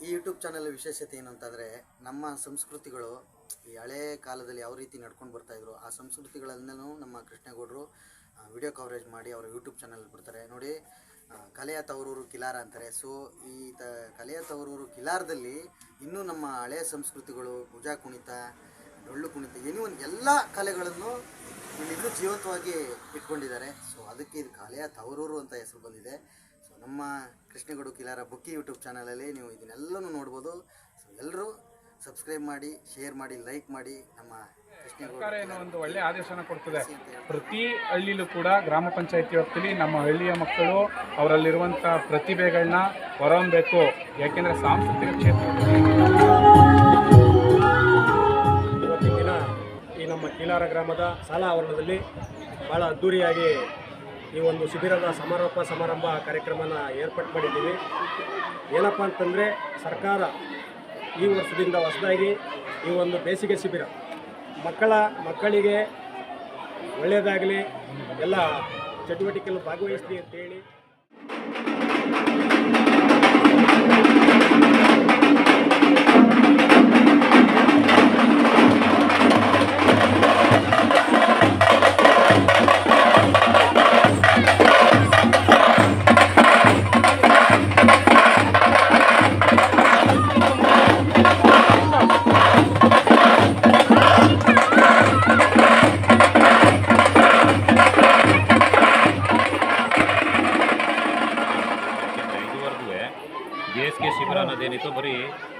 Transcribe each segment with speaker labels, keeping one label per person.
Speaker 1: ಈ YouTube channel ವಿಶೇಷತೆ ಏನು ಅಂತಂದರೆ, ನಮ್ಮ ಸಂಸ್ಕೃತಿಗಳು ಈ ಹಳೇ ಕಾಲದಲ್ಲಿ ಯಾವ ರೀತಿ ನಡ್ಕೊಂಡು ಬರ್ತಾಯಿದ್ರು ಆ ಸಂಸ್ಕೃತಿಗಳನ್ನೂ ನಮ್ಮ ಕೃಷ್ಣೇಗೌಡರು ವಿಡಿಯೋ ಕವರೇಜ್ ಮಾಡಿ ಅವರ ಯೂಟ್ಯೂಬ್ ಚಾನಲ್ ಬಿಡ್ತಾರೆ ನೋಡಿ. ಕಲೆಯ ತವರೂರು ಕಿಲಾರ ಅಂತಾರೆ. ಸೊ ಈ ಕಲೆಯ ತವರೂರು ಕಿಲಾರದಲ್ಲಿ ಇನ್ನೂ ನಮ್ಮ ಹಳೆಯ ಸಂಸ್ಕೃತಿಗಳು, ಭುಜ ಕುಣಿತ, ಡೊಳ್ಳು ಕುಣಿತ, ಎಲ್ಲ ಕಲೆಗಳನ್ನು ಇನ್ನೂ ಜೀವಂತವಾಗಿ ಇಟ್ಕೊಂಡಿದ್ದಾರೆ. ಸೊ ಅದಕ್ಕೆ ಇದು ಕಲೆಯ ತವರೂರು ಅಂತ ಹೆಸರು ಬಂದಿದೆ. ಸೊ ನಮ್ಮ ಕೃಷ್ಣೇಗೌಡ ಕಿಲಾರ ಬುಕ್ಕಿ ಯೂಟ್ಯೂಬ್ ಚಾನಲಲ್ಲಿ ನೀವು ಇದನ್ನೆಲ್ಲನೂ ನೋಡ್ಬೋದು. ಸೊ ಎಲ್ಲರೂ ಸಬ್ಸ್ಕ್ರೈಬ್ ಮಾಡಿ, ಶೇರ್ ಮಾಡಿ, ಲೈಕ್ ಮಾಡಿ. ನಮ್ಮ
Speaker 2: ಸರ್ಕಾರ ಏನೋ ಒಂದು ಒಳ್ಳೆ ಆದೇಶನ ಕೊಡ್ತದೆ. ಪ್ರತಿ ಹಳ್ಳಿಲೂ ಕೂಡ ಗ್ರಾಮ ಪಂಚಾಯತಿ ವ್ಯಾಪ್ತಿಯಲ್ಲಿ ನಮ್ಮ ಹಳ್ಳಿಯ ಮಕ್ಕಳು ಅವರಲ್ಲಿರುವಂಥ ಪ್ರತಿಭೆಗಳನ್ನ ಹೊರಹೊಮ್ಮಬೇಕು. ಯಾಕೆಂದರೆ ಸಾಂಸ್ಕೃತಿಕ ಕ್ಷೇತ್ರದಲ್ಲಿ
Speaker 3: ಇವತ್ತಿನ ದಿನ ಈ ನಮ್ಮ ಕೀಲಾರ ಗ್ರಾಮದ ಶಾಲಾ ಆವರಣದಲ್ಲಿ ಭಾಳ ಅದ್ಧೂರಿಯಾಗಿ ಈ ಒಂದು ಶಿಬಿರದ ಸಮಾರಂಭ ಕಾರ್ಯಕ್ರಮನ ಏರ್ಪಾಡು ಮಾಡಿದ್ದೀವಿ. ಏನಪ್ಪ ಅಂತಂದರೆ, ಸರ್ಕಾರ ಈ ವರ್ಷದಿಂದ ಹೊಸದಾಗಿ ಈ ಒಂದು ಬೇಸಿಗೆ ಶಿಬಿರ ಮಕ್ಕಳಿಗೆ ಒಳ್ಳೆಯದಾಗಲಿ, ಎಲ್ಲ ಚಟುವಟಿಕೆಗಳು ಭಾಗವಹಿಸಲಿ ಅಂತೇಳಿ
Speaker 4: ಬೇಸಿಗೆ ಶಿಬಿರ ಅನ್ನೋದೇನಿತ್ತು ಬರೀ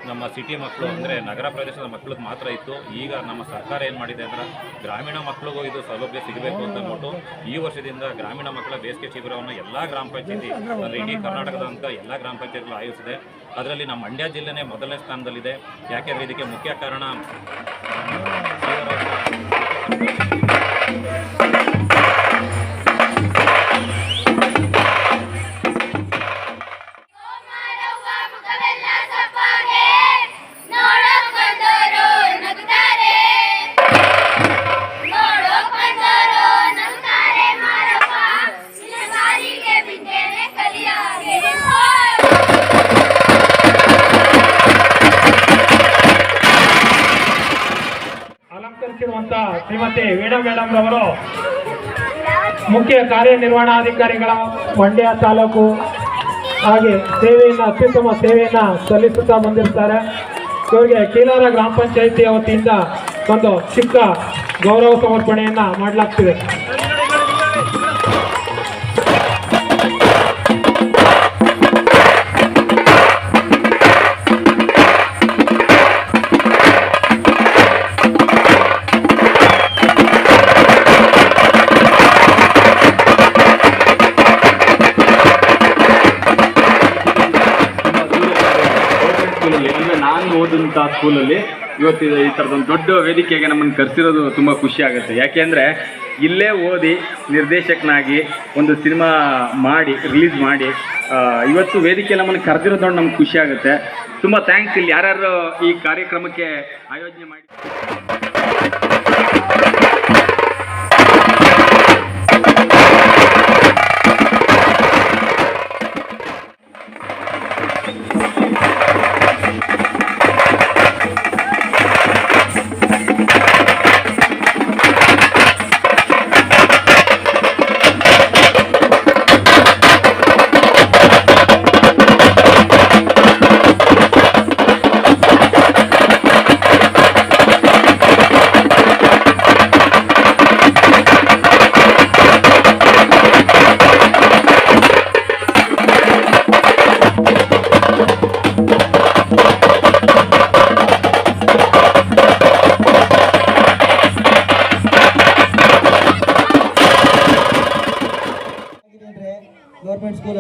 Speaker 4: ನಮ್ಮ ಸಿಟಿ ಮಕ್ಕಳು ಅಂದರೆ ನಗರ ಪ್ರದೇಶದ ಮಕ್ಕಳಿಗೆ ಮಾತ್ರ ಇತ್ತು. ಈಗ ನಮ್ಮ ಸರ್ಕಾರ ಏನು ಮಾಡಿದೆ ಅಂದರೆ, ಗ್ರಾಮೀಣ ಮಕ್ಕಳಿಗೂ ಇದು ಸೌಲಭ್ಯ ಸಿಗಬೇಕು ಅಂತ ಅಂದ್ಬಿಟ್ಟು ಈ ವರ್ಷದಿಂದ ಗ್ರಾಮೀಣ ಮಕ್ಕಳ ಬೇಸಿಗೆ ಶಿಬಿರವನ್ನು ಎಲ್ಲ ಗ್ರಾಮ ಪಂಚಾಯತಿ ಅಂದರೆ ಇಡೀ ಕರ್ನಾಟಕದಂತ ಎಲ್ಲ ಗ್ರಾಮ ಪಂಚಾಯತಿಗಳು ಆಯೋಜಿಸಿದೆ. ಅದರಲ್ಲಿ ನಮ್ಮ ಮಂಡ್ಯ ಜಿಲ್ಲೆನೇ ಮೊದಲನೇ ಸ್ಥಾನದಲ್ಲಿದೆ. ಯಾಕೆಂದರೆ ಇದಕ್ಕೆ ಮುಖ್ಯ ಕಾರಣ
Speaker 3: ಶ್ರೀಮತಿ ವೀಣಾ ಮೇಡಮ್ ರವರು ಮುಖ್ಯ ಕಾರ್ಯನಿರ್ವಹಣಾಧಿಕಾರಿಗಳ ಮಂಡ್ಯ ತಾಲೂಕು ಹಾಗೆ ಅತ್ಯುತ್ತಮ ಸೇವೆಯನ್ನು ಸಲ್ಲಿಸುತ್ತಾ ಬಂದಿರ್ತಾರೆ. ಇವರಿಗೆ ಕೀಲಾರ ಗ್ರಾಮ ಪಂಚಾಯಿತಿಯ ವತಿಯಿಂದ ಒಂದು ಚಿಕ್ಕ ಗೌರವ ಸಮರ್ಪಣೆಯನ್ನು ಮಾಡಲಾಗ್ತಿದೆ.
Speaker 5: ನಾನು ಓದಂಥ ಸ್ಕೂಲಲ್ಲಿ ಇವತ್ತು ಈ ಥರದೊಂದು ದೊಡ್ಡ ವೇದಿಕೆಗೆ ನಮ್ಮನ್ನು ಕರೆಸಿರೋದು ತುಂಬ ಖುಷಿ ಆಗುತ್ತೆ. ಯಾಕೆಂದರೆ ಇಲ್ಲೇ ಓದಿ ನಿರ್ದೇಶಕನಾಗಿ ಒಂದು ಸಿನಿಮಾ ರಿಲೀಸ್ ಮಾಡಿ ಇವತ್ತು ವೇದಿಕೆ ನಮ್ಮನ್ನು ಕರೆದಿರೋದು ನೋಡಿ ನಮ್ಗೆ ಖುಷಿ ಆಗುತ್ತೆ. ತುಂಬ ಥ್ಯಾಂಕ್ಸ್. ಇಲ್ಲಿ ಯಾರ್ಯಾರು ಈ ಕಾರ್ಯಕ್ರಮಕ್ಕೆ ಆಯೋಜನೆ ಮಾಡಿ
Speaker 6: ಗೌರ್ಮೆಂಟ್ ಸ್ಕೂಲ್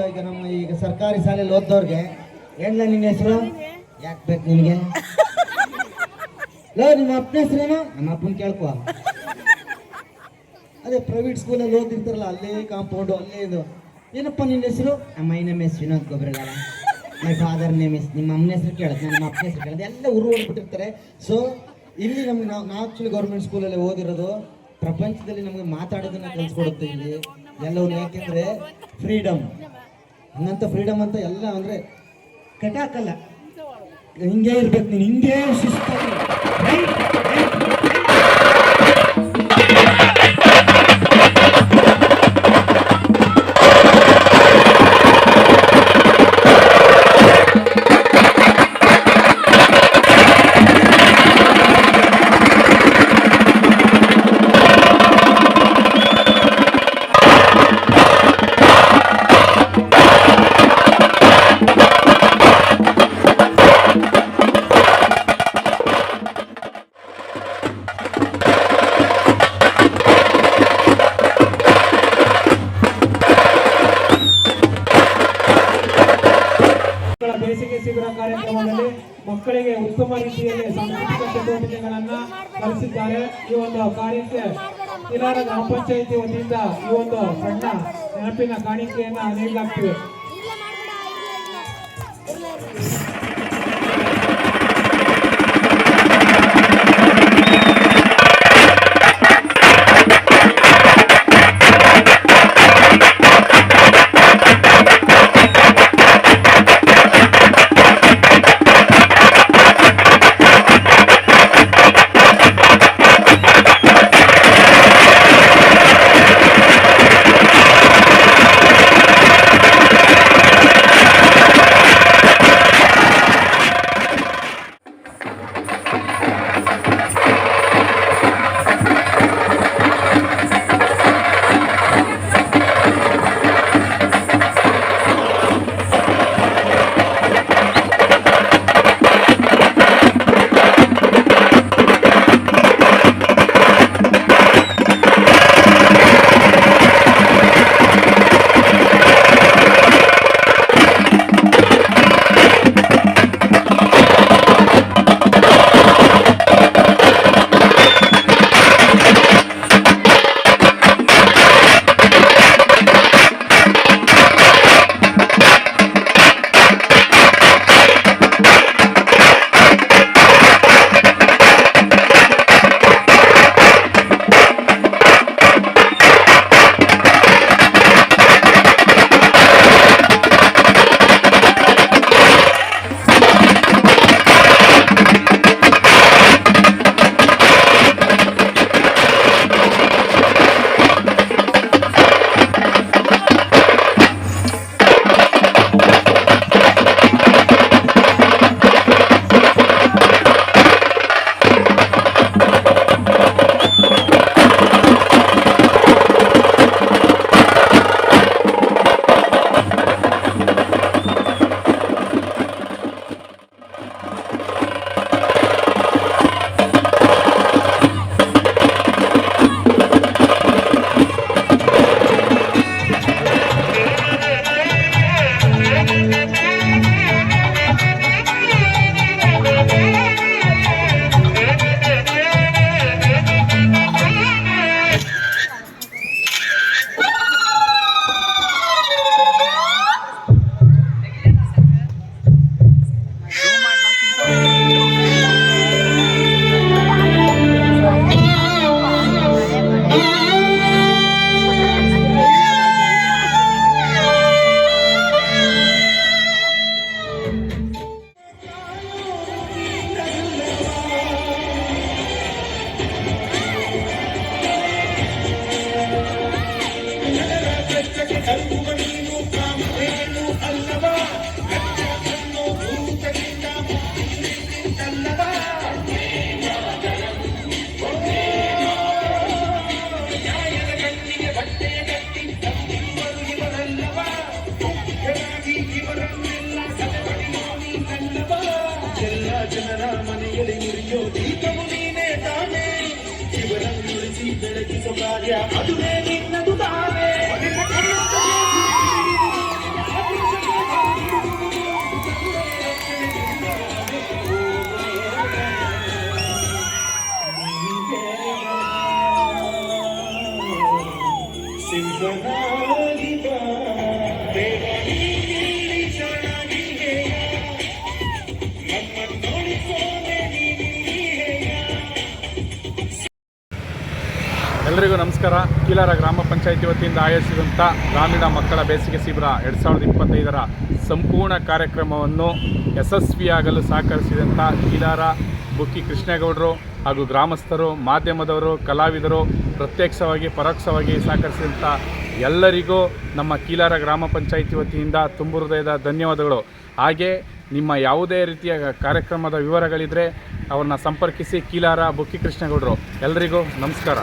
Speaker 6: ಈಗ ಸರ್ಕಾರಿ ಶಾಲೆಯಲ್ಲಿ ಓದ್ದವ್ರಿಗೆ ಏನಿಲ್ಲ, ನಿನ್ನ ಹೆಸರು ಯಾಕೆ ಬೇಕು ನಿನಗೆ? ನಿಮ್ಮ ಅಪ್ಪನ ಹೆಸರೇನು? ನಮ್ಮ ಅಪ್ಪನ ಕೇಳ್ಕೊ. ಅದೇ ಪ್ರೈವೇಟ್ ಸ್ಕೂಲಲ್ಲಿ ಓದಿರ್ತಾರಲ್ಲ, ಅಲ್ಲೇ ಕಾಂಪೌಂಡು, ಅಲ್ಲೇ ಇದು. ಏನಪ್ಪ ನಿನ್ನ ಹೆಸರು? My name is Vinod Gobbaragala. My father name is. ನಿಮ್ಮ ಅಮ್ಮನ ಹೆಸರು ಕೇಳುತ್ತೆ, ನಮ್ಮ ಅಪ್ಪನ ಹೆಸರು ಕೇಳೋದು, ಎಲ್ಲ ಉರು ಓಡ್ಬಿಟ್ಟಿರ್ತಾರೆ. ಸೊ ಇಲ್ಲಿ ನಮ್ಗೆ ನಾವು ಆ್ಯಕ್ಚುಲಿ ಗೌರ್ಮೆಂಟ್ ಸ್ಕೂಲಲ್ಲಿ ಓದಿರೋದು ಪ್ರಪಂಚದಲ್ಲಿ ನಮಗೆ ಮಾತಾಡೋದನ್ನ ಕಲಿಸ್ಕೊಡುತ್ತೆ ಇಲ್ಲಿ ಎಲ್ಲವೂ. ಯಾಕೆಂದರೆ ಫ್ರೀಡಮ್ ಹಂಗಂತ ಫ್ರೀಡಮ್ ಅಂತ ಎಲ್ಲ ಅಂದರೆ ಕಟಾಕಲ್ಲ, ಹಿಂಗೆ ಇರ್ಬೇಕು ನೀನು, ಹಿಂಗೆ ಶಿಸ್ತಾಗಿ ರೈಟ್ ಬೇಸಿಗೆ ಶಿಬಿರ ಕಾರ್ಯಕ್ರಮದಲ್ಲಿ ಮಕ್ಕಳಿಗೆ ಉತ್ತಮ ರೀತಿಯಲ್ಲಿ ಸಾಂಸ್ಕೃತಿಕ ಚಟುವಟಿಕೆಗಳನ್ನ ಕಲಿಸಿದ್ದಾರೆ. ಈ ಒಂದು ಕಾರ್ಯಕ್ಕೆ ಇಲಾರ ಗ್ರಾಮ ಪಂಚಾಯಿತಿ ವತಿಯಿಂದ ಈ ಒಂದು ಸಣ್ಣ ನೆನಪಿನ ಕಾಣಿಕೆಯನ್ನ ನೀಡಲಾಗ್ತಿದೆ.
Speaker 2: ಎಲ್ಲರಿಗೂ ನಮಸ್ಕಾರ. ಕೀಲಾರ ಗ್ರಾಮ ಪಂಚಾಯಿತಿ ವತಿಯಿಂದ ಆಯೋಜಿಸಿದಂಥ ಗ್ರಾಮೀಣ ಮಕ್ಕಳ ಬೇಸಿಗೆ ಶಿಬಿರ 2025ರ ಸಂಪೂರ್ಣ ಕಾರ್ಯಕ್ರಮವನ್ನು ಯಶಸ್ವಿಯಾಗಲು ಸಹಕರಿಸಿದಂಥ ಕೀಲಾರ ಬುಕ್ಕಿ ಕೃಷ್ಣೇಗೌಡರು ಹಾಗೂ ಗ್ರಾಮಸ್ಥರು, ಮಾಧ್ಯಮದವರು, ಕಲಾವಿದರು, ಪ್ರತ್ಯಕ್ಷವಾಗಿ ಪರೋಕ್ಷವಾಗಿ ಸಹಕರಿಸಿದಂಥ ಎಲ್ಲರಿಗೂ ನಮ್ಮ ಕೀಲಾರ ಗ್ರಾಮ ಪಂಚಾಯಿತಿ ವತಿಯಿಂದ ತುಂಬು ಹೃದಯದ ಧನ್ಯವಾದಗಳು. ಹಾಗೆ ನಿಮ್ಮ ಯಾವುದೇ ರೀತಿಯ ಕಾರ್ಯಕ್ರಮದ ವಿವರಗಳಿದ್ದರೆ ಅವ್ರನ್ನ ಸಂಪರ್ಕಿಸಿ. ಕೀಲಾರ ಬುಕ್ಕಿ ಕೃಷ್ಣೇಗೌಡರು. ಎಲ್ಲರಿಗೂ ನಮಸ್ಕಾರ.